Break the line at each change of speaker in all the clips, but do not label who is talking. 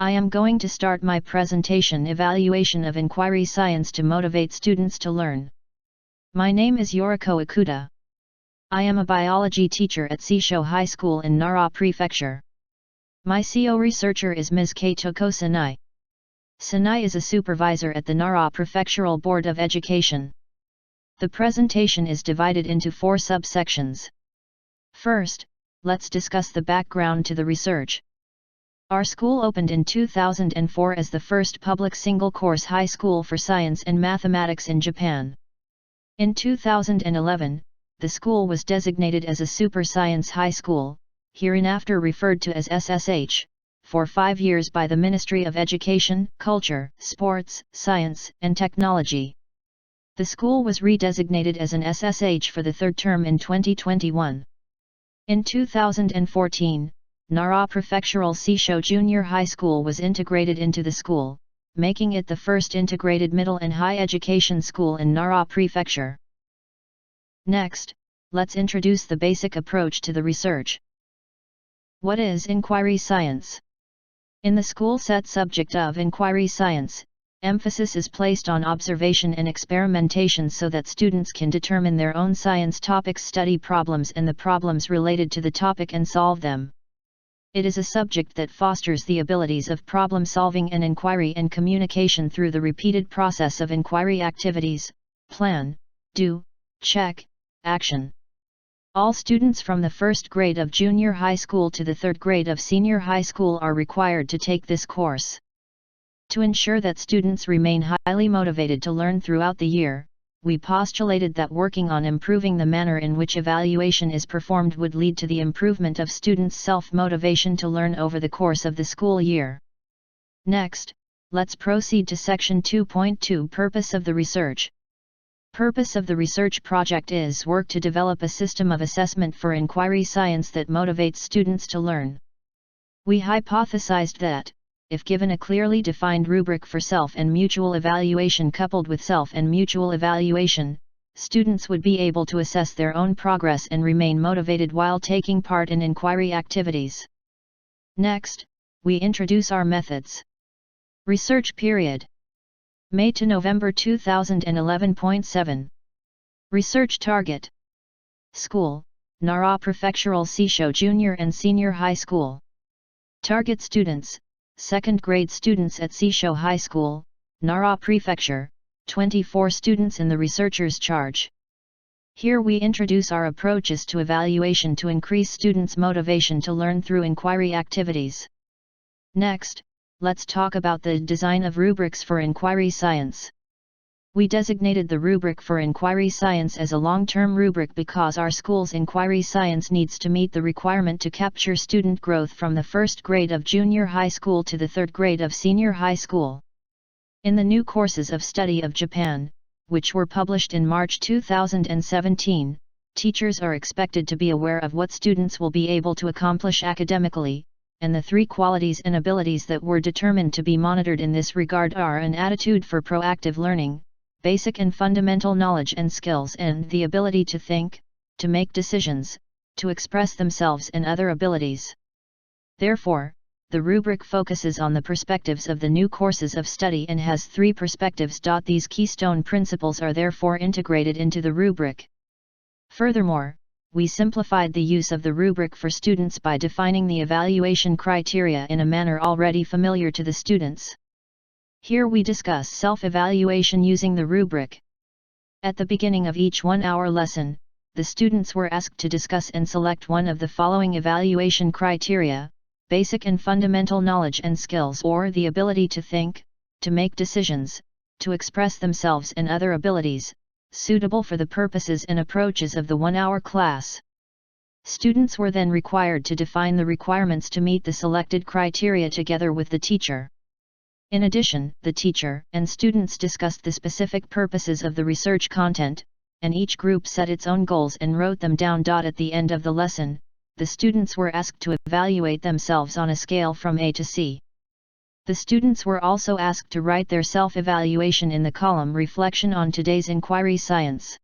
I am going to start my presentation Evaluation of Inquiry Science to Motivate Students to Learn. My name is Yoriko Ikuta. I am a biology teacher at Seisho High School in Nara Prefecture. My CO researcher is Ms. Keitoko Sanai. Sanai is a supervisor at the Nara Prefectural Board of Education. The presentation is divided into 4 subsections. First, let's discuss the background to the research. Our school opened in 2004 as the first public single-course high school for science and mathematics in Japan. In 2011, the school was designated as a super science high school, hereinafter referred to as SSH, for 5 years by the Ministry of Education, Culture, Sports, Science, and Technology. The school was redesignated as an SSH for the 3rd term in 2021. In 2014, Nara Prefectural Seisho Junior High School was integrated into the school, making it the first integrated middle and high education school in Nara Prefecture. Next, let's introduce the basic approach to the research. What is inquiry science? In the school set subject of inquiry science, emphasis is placed on observation and experimentation so that students can determine their own science topics, study problems and the problems related to the topic and solve them. It is a subject that fosters the abilities of problem-solving and inquiry and communication through the repeated process of inquiry activities: plan, do, check, action. All students from the 1st grade of junior high school to the 3rd grade of senior high school are required to take this course. To ensure that students remain highly motivated to learn throughout the year, we postulated that working on improving the manner in which evaluation is performed would lead to the improvement of students' self-motivation to learn over the course of the school year. Next, let's proceed to Section 2.2 Purpose of the Research. Purpose of the research project is work to develop a system of assessment for inquiry science that motivates students to learn. We hypothesized that, if given a clearly defined rubric for self and mutual evaluation coupled with self and mutual evaluation, students would be able to assess their own progress and remain motivated while taking part in inquiry activities. Next, we introduce our methods. Research period: May to November 2011.7. Research target: School, Nara Prefectural Seisho Junior and Senior High School. Target students: 2nd grade students at Seisho High School, Nara Prefecture, 24 students in the researcher's charge. Here we introduce our approaches to evaluation to increase students' motivation to learn through inquiry activities. Next, let's talk about the design of rubrics for inquiry science. We designated the rubric for inquiry science as a long-term rubric because our school's inquiry science needs to meet the requirement to capture student growth from the 1st grade of junior high school to the 3rd grade of senior high school. In the new courses of study of Japan, which were published in March 2017, teachers are expected to be aware of what students will be able to accomplish academically, and the 3 qualities and abilities that were determined to be monitored in this regard are an attitude for proactive learning, basic and fundamental knowledge and skills, and the ability to think, to make decisions, to express themselves, and other abilities. Therefore, the rubric focuses on the perspectives of the new courses of study and has 3 perspectives. These keystone principles are therefore integrated into the rubric. Furthermore, we simplified the use of the rubric for students by defining the evaluation criteria in a manner already familiar to the students. Here we discuss self-evaluation using the rubric. At the beginning of each 1-hour lesson, the students were asked to discuss and select one of the following evaluation criteria: basic and fundamental knowledge and skills, or the ability to think, to make decisions, to express themselves, and other abilities, suitable for the purposes and approaches of the 1-hour class. Students were then required to define the requirements to meet the selected criteria together with the teacher. In addition, the teacher and students discussed the specific purposes of the research content, and each group set its own goals and wrote them down. At the end of the lesson, the students were asked to evaluate themselves on a scale from A to C. The students were also asked to write their self-evaluation in the column Reflection on Today's Inquiry Science.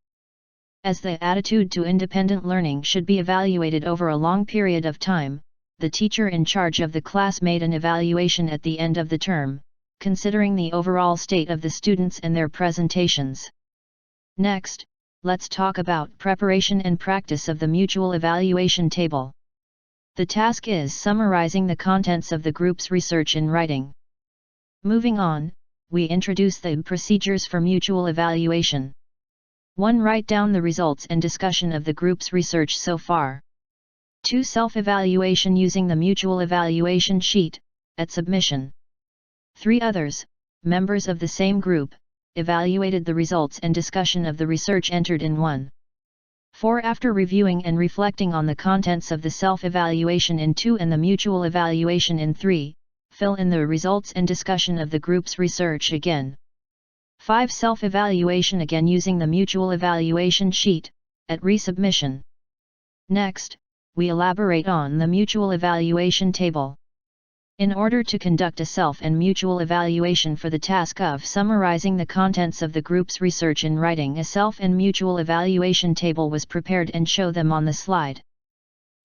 As the attitude to independent learning should be evaluated over a long period of time, the teacher in charge of the class made an evaluation at the end of the term, considering the overall state of the students and their presentations. Next, let's talk about preparation and practice of the mutual evaluation table. The task is summarizing the contents of the group's research in writing. Moving on, we introduce the procedures for mutual evaluation. 1. Write down the results and discussion of the group's research so far. 2. Self-evaluation using the mutual evaluation sheet, at submission. 3. Others, members of the same group, evaluated the results and discussion of the research entered in 1. 4. After reviewing and reflecting on the contents of the self-evaluation in 2 and the mutual evaluation in 3, fill in the results and discussion of the group's research again. 5. Self-evaluation again using the mutual evaluation sheet, at resubmission. Next, we elaborate on the mutual evaluation table. In order to conduct a self and mutual evaluation for the task of summarizing the contents of the group's research in writing, a self and mutual evaluation table was prepared and show them on the slide.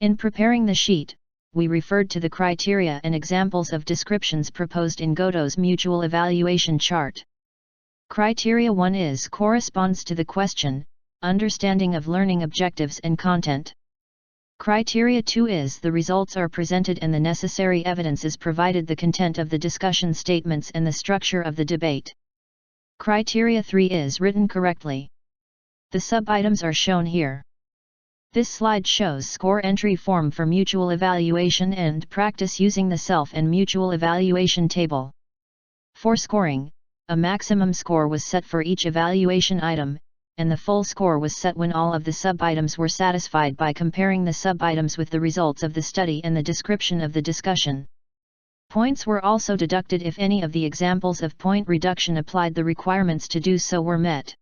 In preparing the sheet, we referred to the criteria and examples of descriptions proposed in Godot's mutual evaluation chart. Criteria 1 is corresponds to the question, understanding of learning objectives and content. Criteria 2 is the results are presented and the necessary evidence is provided, the content of the discussion statements and the structure of the debate. Criteria 3 is written correctly. The sub-items are shown here. This slide shows score entry form for mutual evaluation and practice using the self and mutual evaluation table. For scoring, a maximum score was set for each evaluation item, and the full score was set when all of the sub-items were satisfied by comparing the sub-items with the results of the study and the description of the discussion. Points were also deducted if any of the examples of point reduction applied the requirements to do so were met.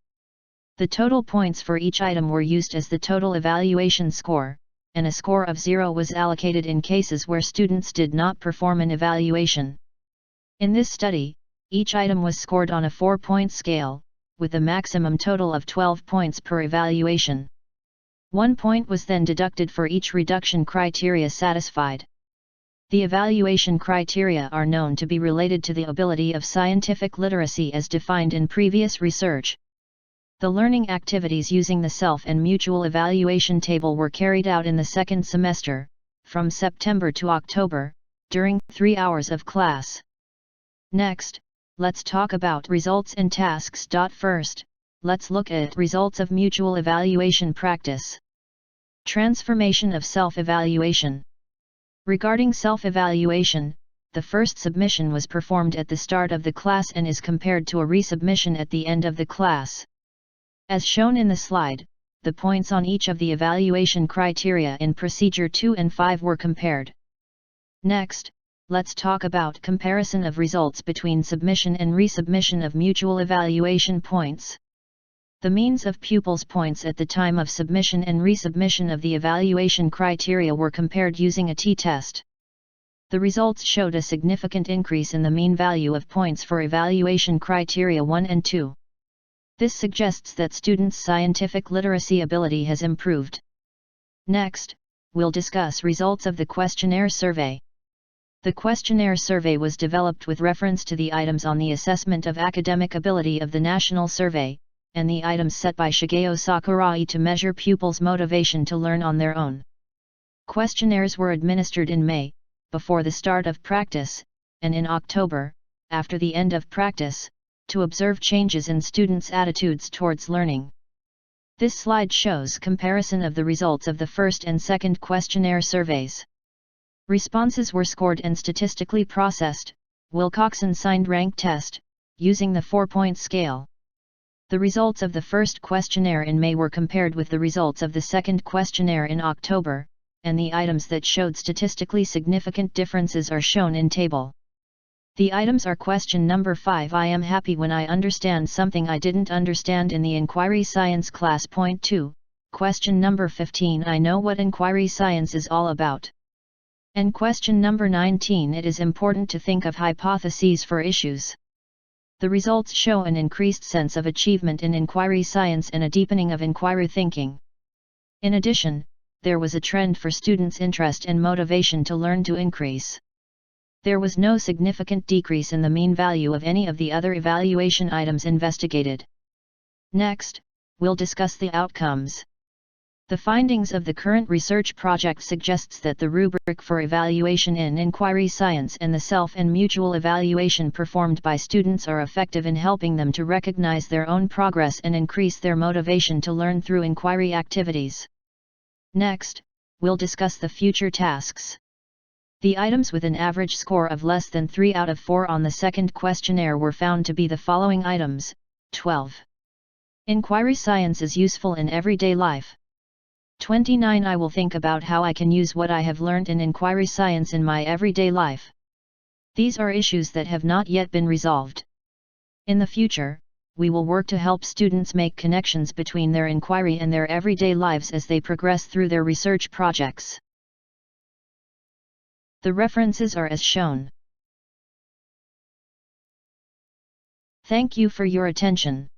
The total points for each item were used as the total evaluation score, and a score of 0 was allocated in cases where students did not perform an evaluation. In this study, each item was scored on a 4-point scale, with a maximum total of 12 points per evaluation. 1 point was then deducted for each reduction criteria satisfied. The evaluation criteria are known to be related to the ability of scientific literacy as defined in previous research. The learning activities using the self and mutual evaluation table were carried out in the second semester, from September to October, during 3 hours of class. Next, let's talk about results and tasks. First, let's look at results of mutual evaluation practice. Transformation of self-evaluation. Regarding self-evaluation, the first submission was performed at the start of the class and is compared to a resubmission at the end of the class. As shown in the slide, the points on each of the evaluation criteria in Procedure 2 and 5 were compared. Next, let's talk about comparison of results between submission and resubmission of mutual evaluation points. The means of pupils' points at the time of submission and resubmission of the evaluation criteria were compared using a t-test. The results showed a significant increase in the mean value of points for evaluation criteria 1 and 2. This suggests that students' scientific literacy ability has improved. Next, we'll discuss results of the questionnaire survey. The questionnaire survey was developed with reference to the items on the assessment of academic ability of the national survey, and the items set by Shigeo Sakurai to measure pupils' motivation to learn on their own. Questionnaires were administered in May, before the start of practice, and in October, after the end of practice, to observe changes in students' attitudes towards learning. This slide shows comparison of the results of the first and second questionnaire surveys. Responses were scored and statistically processed, Wilcoxon-signed rank test, using the 4-point scale. The results of the first questionnaire in May were compared with the results of the second questionnaire in October, and the items that showed statistically significant differences are shown in table. The items are question number 5, I am happy when I understand something I didn't understand in the inquiry science class. Point 2, question number 15, I know what inquiry science is all about. And question number 19, it is important to think of hypotheses for issues. The results show an increased sense of achievement in inquiry science and a deepening of inquiry thinking. In addition, there was a trend for students' interest and motivation to learn to increase. There was no significant decrease in the mean value of any of the other evaluation items investigated. Next, we'll discuss the outcomes. The findings of the current research project suggests that the rubric for evaluation in inquiry science and the self and mutual evaluation performed by students are effective in helping them to recognize their own progress and increase their motivation to learn through inquiry activities. Next, we'll discuss the future tasks. The items with an average score of less than 3 out of 4 on the second questionnaire were found to be the following items: 12. Inquiry science is useful in everyday life. 29. I will think about how I can use what I have learned in inquiry science in my everyday life. These are issues that have not yet been resolved. In the future, we will work to help students make connections between their inquiry and their everyday lives as they progress through their research projects. The references are as shown. Thank you for your attention.